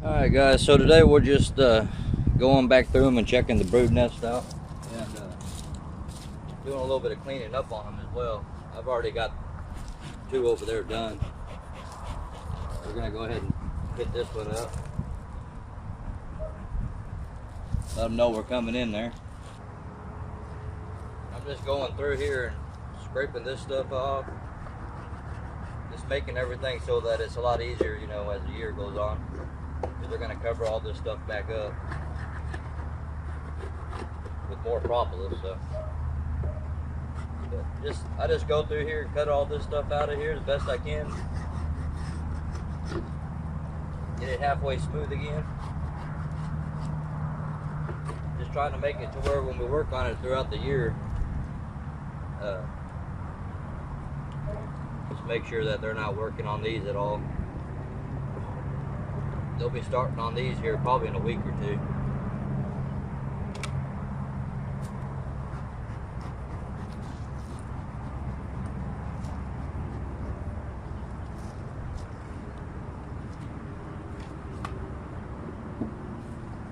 Alright guys, so today we're just going back through them and checking the brood nest out and doing a little bit of cleaning up on them as well. I've already got 2 over there done. We're going to go ahead and hit this one up. Let them know we're coming in there. I'm just going through here and scraping this stuff off. Just making everything so that it's a lot easier, you know, as the year goes on. They're going to cover all this stuff back up with more propolis. So I just go through here and cut all this stuff out of here the best I can. Get it halfway smooth again. Just trying to make it to where when we work on it throughout the year, just make sure that they're not working on these at all. They'll be starting on these here probably in a week or 2.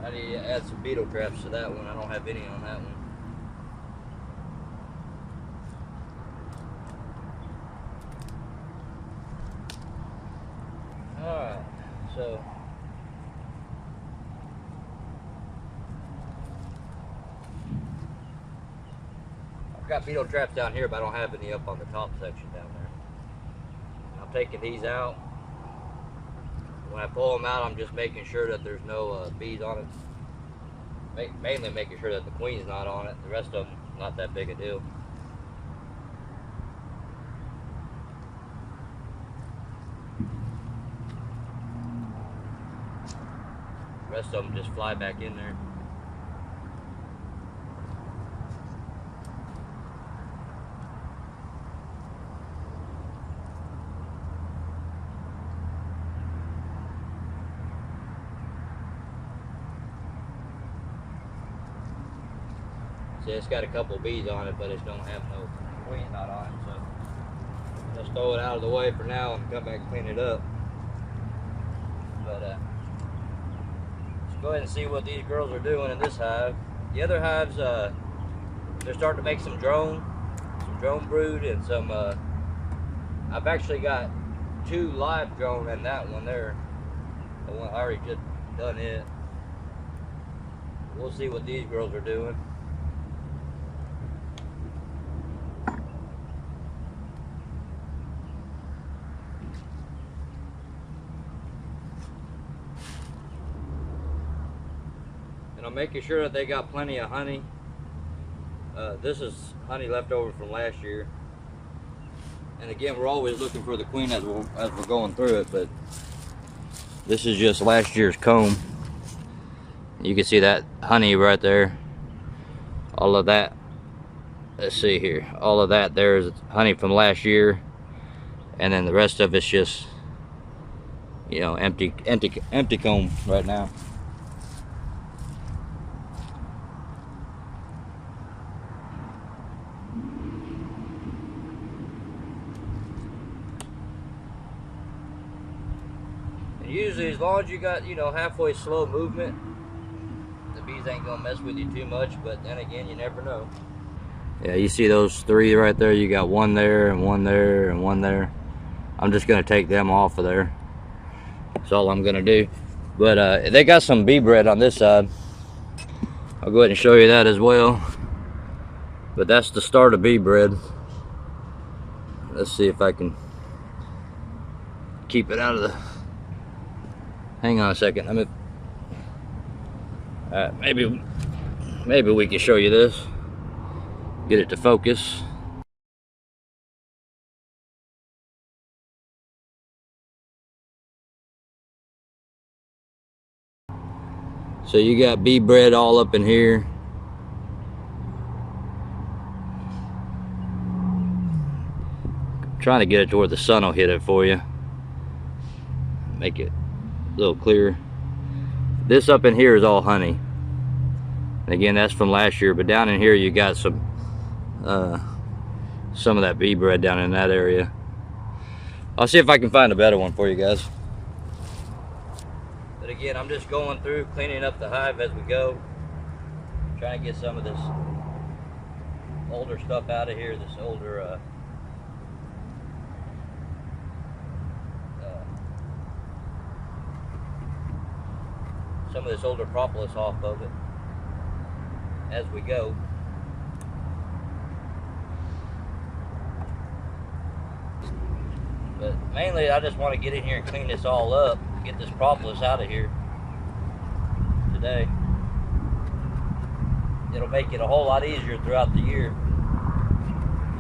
I need to add some beetle traps to that one. I don't have any on that one. Alright, so I've got beetle traps down here, but I don't have any up on the top section down there. I'm taking these out. When I pull them out, I'm just making sure that there's no bees on it. Mainly making sure that the queen's not on it. The rest of them, not that big a deal. The rest of them just fly back in there. See, it's got a couple of bees on it, but it don't have no queen not on it, so just throw it out of the way for now and come back and clean it up. But let's go ahead and see what these girls are doing in this hive. The other hives, they're starting to make some drone brood, and some. I've actually got 2 live drone in that one there. The one I already just done it. We'll see what these girls are doing. And I'm making sure that they got plenty of honey. This is honey left over from last year. And again, we're always looking for the queen as we're going through it, but this is just last year's comb. You can see that honey right there. All of that, let's see here, all of that there is honey from last year, and then the rest of it's just, you know, empty comb right now. Usually, as long as you got, you know, halfway slow movement, the bees ain't gonna mess with you too much. But then again, you never know. Yeah, you see those 3 right there? You got 1 there and 1 there and 1 there. I'm just gonna take them off of there. That's all I'm gonna do. But they got some bee bread on this side. I'll go ahead and show you that as well. But that's the start of bee bread. Let's see if I can keep it out of the. Hang on a second. Maybe we can show you this. Get it to focus. So you got bee bread all up in here. I'm trying to get it to where the sun will hit it for you. Make it a little clearer. This up in here is all honey. And again, that's from last year, but down in here you got some of that bee bread down in that area. I'll see if I can find a better one for you guys. But again, I'm just going through cleaning up the hive as we go, trying to get some of this older stuff out of here, this older some of this older propolis off of it as we go. But mainly I just want to get in here and clean this all up, get this propolis out of here today. It'll make it a whole lot easier throughout the year.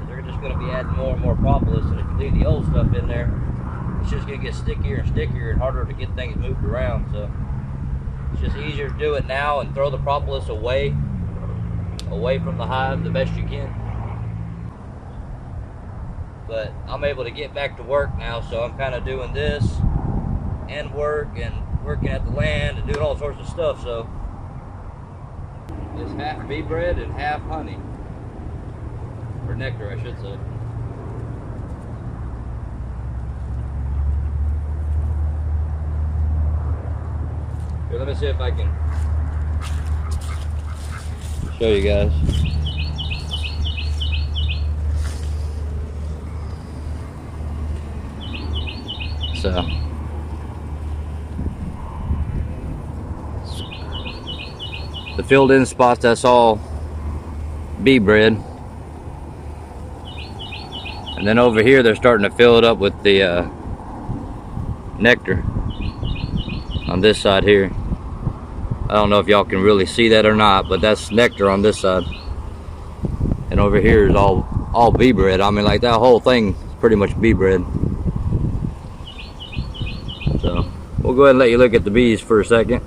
They're just going to be adding more and more propolis, and if you leave the old stuff in there, it's just going to get stickier and stickier and harder to get things moved around. So it's just easier to do it now and throw the propolis away from the hive the best you can. But I'm able to get back to work now, so I'm kind of doing this and working at the land and doing all sorts of stuff. So it's half bee bread and half honey, or nectar, I should say. Here, let me see if I can show you guys. So the filled in spots, that's all bee bread. And then over here they're starting to fill it up with the nectar on this side here. I don't know if y'all can really see that or not, but that's nectar on this side. And over here is all bee bread. I mean, like, that whole thing is pretty much bee bread. So we'll go ahead and let you look at the bees for a second.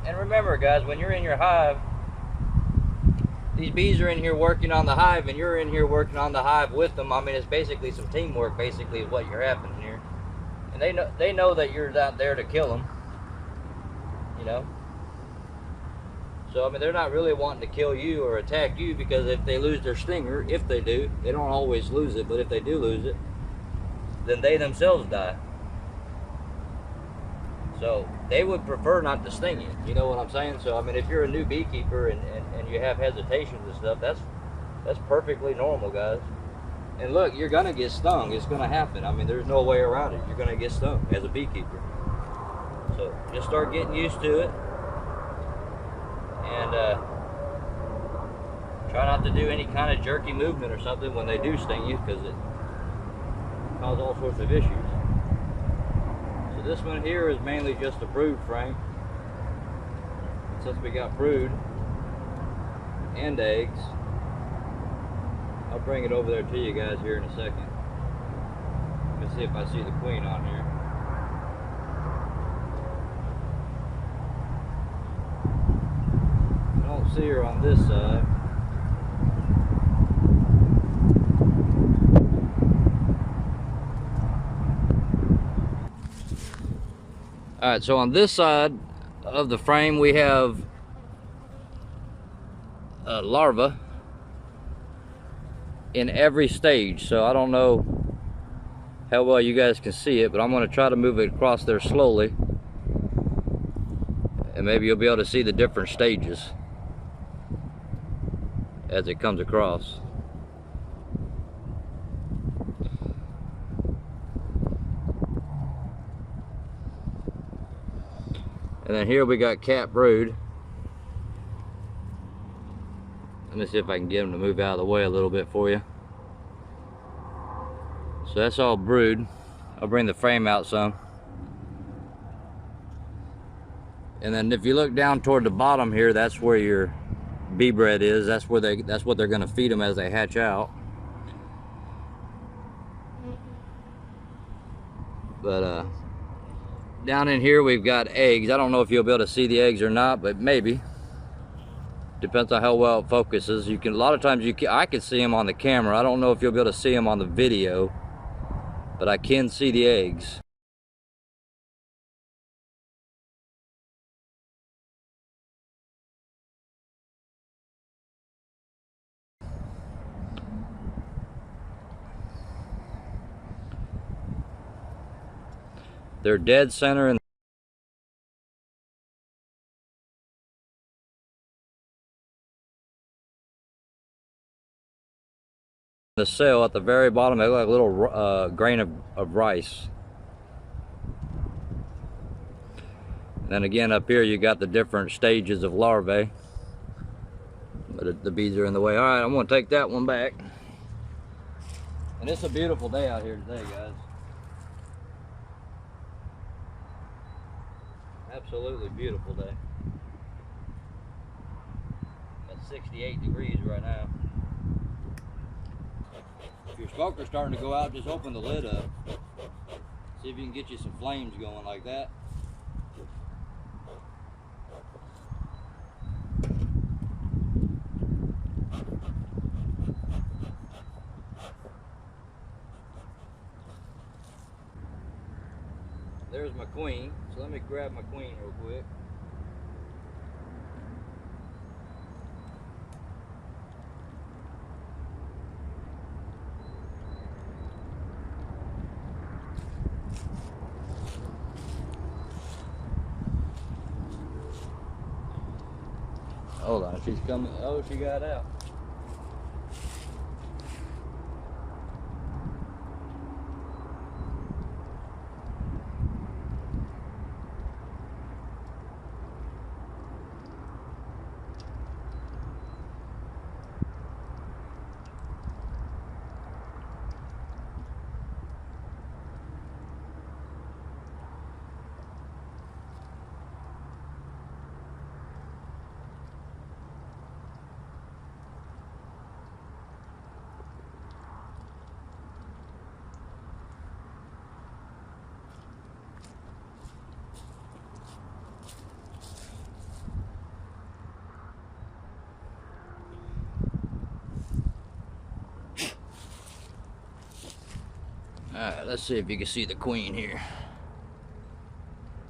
And remember, guys, when you're in your hive, these bees are in here working on the hive, and you're in here working on the hive with them. I mean, it's basically some teamwork, basically, is what you're happening here. And they know that you're out there to kill them, you know. So I mean, they're not really wanting to kill you or attack you, because if they lose their stinger, if they do, they don't always lose it, but if they do lose it, then they themselves die. So they would prefer not to sting you, you know what I'm saying? So I mean, if you're a new beekeeper and you have hesitations and stuff, that's perfectly normal, guys. And look, you're gonna get stung. It's gonna happen. I mean, there's no way around it. You're gonna get stung as a beekeeper. So just start getting used to it, and try not to do any kind of jerky movement or something when they do sting you, because it causes all sorts of issues. So this one here is mainly just a brood frame. And since we got brood and eggs, I'll bring it over there to you guys here in a second. Let me see if I see the queen on here. I don't see her on this side. Alright, so on this side of the frame we have a larva in every stage. So I don't know how well you guys can see it, but I'm going to try to move it across there slowly, and maybe you'll be able to see the different stages as it comes across. And then here we got cat brood. Let me see if I can get them to move out of the way a little bit for you. So that's all brood. I'll bring the frame out some. And then if you look down toward the bottom here, that's where your bee bread is. That's what they're going to feed them as they hatch out. But down in here we've got eggs. I don't know if you'll be able to see the eggs or not, but maybe. Depends on how well it focuses. You can, a lot of times I can see them on the camera. I don't know if you'll be able to see them on the video, but I can see the eggs. They're dead center in the cell at the very bottom. They look like a little grain of rice. And then again up here you got the different stages of larvae. But the bees are in the way. All right, I'm gonna take that one back. And it's a beautiful day out here today, guys. Absolutely beautiful day. It's 68 degrees right now. If your smoker's starting to go out, just open the lid up. See if you can get you some flames going like that. There's my queen. So let me grab my queen real quick. Hold on, she's coming. Oh, she got out. Alright, let's see if you can see the queen here.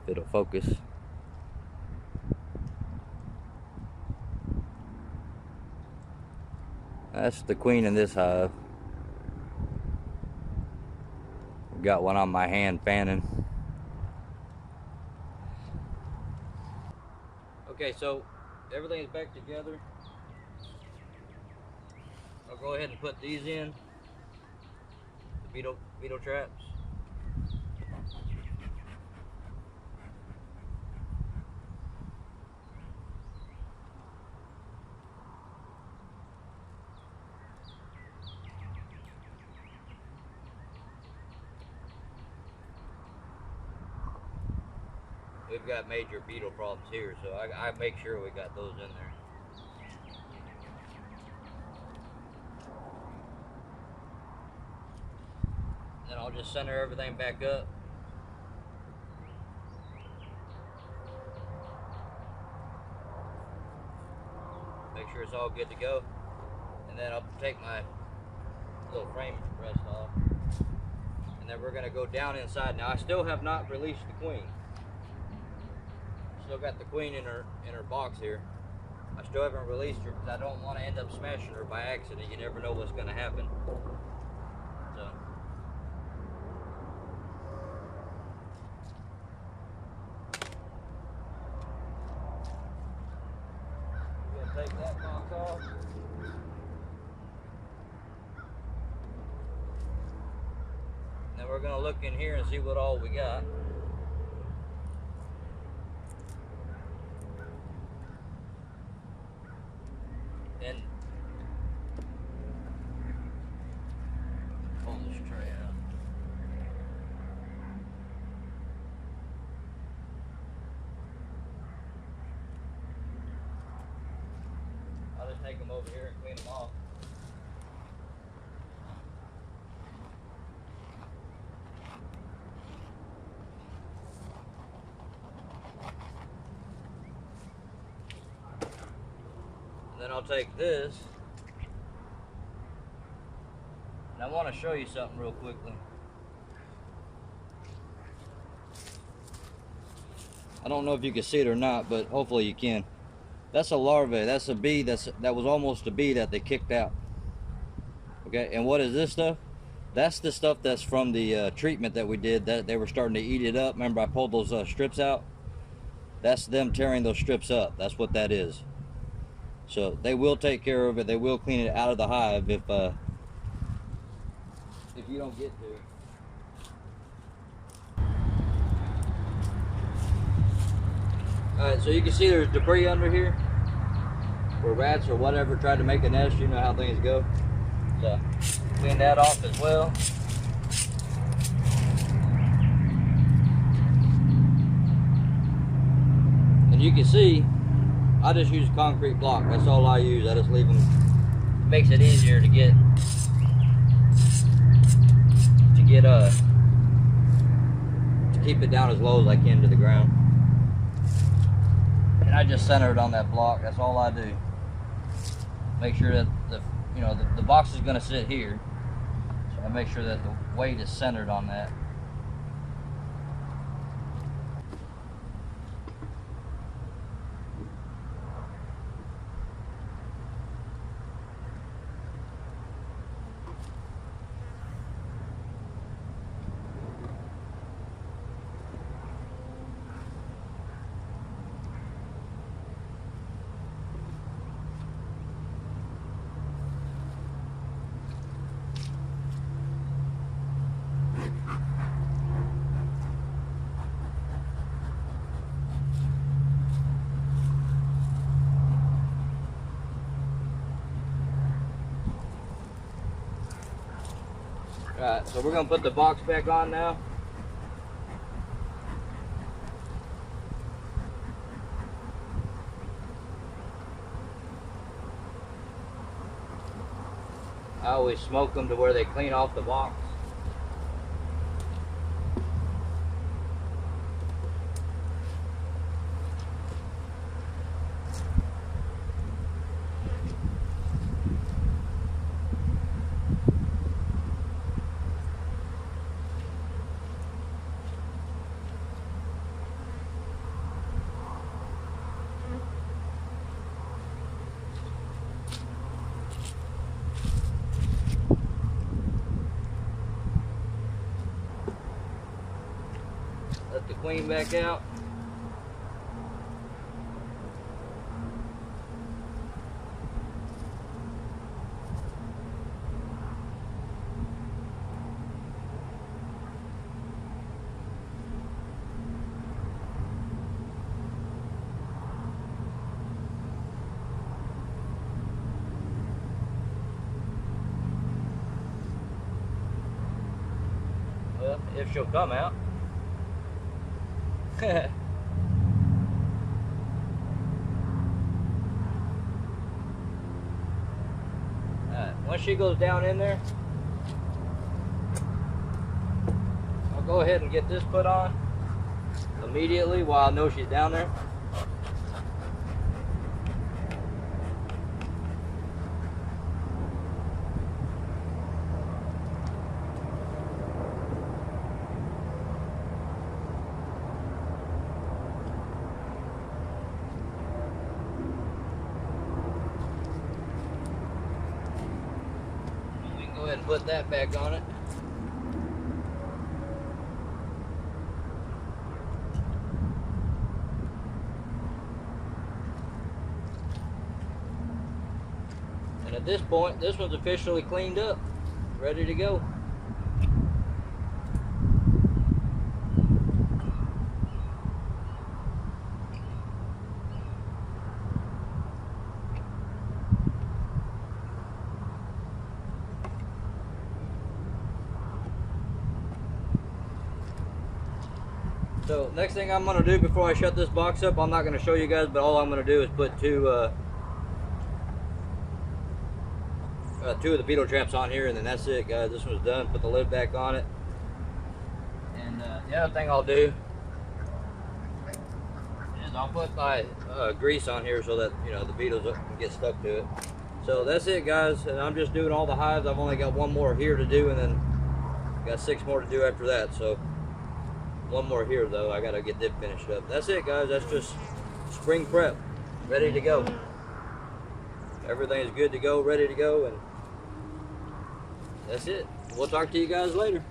If it'll focus. That's the queen in this hive. Got one on my hand fanning. Okay, so everything is back together. I'll go ahead and put these in. The beetle traps. We've got major beetle problems here, so I make sure we got those in there. Then I'll just center everything back up. Make sure it's all good to go. And then I'll take my little frame rest off. And then we're gonna go down inside. Now I still have not released the queen. Still got the queen in her box here. I still haven't released her because I don't want to end up smashing her by accident. You never know what's going to happen. So we're going to take that box off. Then we're going to look in here and see what all we got. And pull this tray out. I'll just take them over here and clean them off. Then I'll take this, and I want to show you something real quickly. I don't know if you can see it or not, but hopefully you can. That's a larvae. That's a bee. That was almost a bee that they kicked out. Okay, and what is this stuff? That's the stuff that's from the treatment that we did, that they were starting to eat it up. Remember I pulled those strips out? That's them tearing those strips up. That's what that is. So they will take care of it. They will clean it out of the hive if you don't get to. Alright, so you can see there's debris under here where rats or whatever tried to make a nest. You know how things go. So clean that off as well. And you can see I just use concrete block. That's all I use. I just leave them. Makes it easier to get to keep it down as low as I can to the ground. And I just center it on that block. That's all I do. Make sure that the box is going to sit here, so I make sure that the weight is centered on that. Alright, so we're going to put the box back on now. I always smoke them to where they clean off the box. Let the queen back out. Well, if she'll come out. Alright, once she goes down in there, I'll go ahead and get this put on immediately while I know she's down there. Go ahead and put that back on it. And at this point, this one's officially cleaned up, ready to go. So next thing I'm going to do before I shut this box up, I'm not going to show you guys, but all I'm going to do is put two of the beetle traps on here, and then that's it, guys. This one's done. Put the lid back on it. And the other thing I'll do is I'll put my grease on here so that the beetles can get stuck to it. So that's it, guys. And I'm just doing all the hives. I've only got one more here to do, and then got 6 more to do after that. So one more here though. I gotta get them finished up. That's it, guys. That's just spring prep, ready to go. Everything is good to go, ready to go, and that's it. We'll talk to you guys later.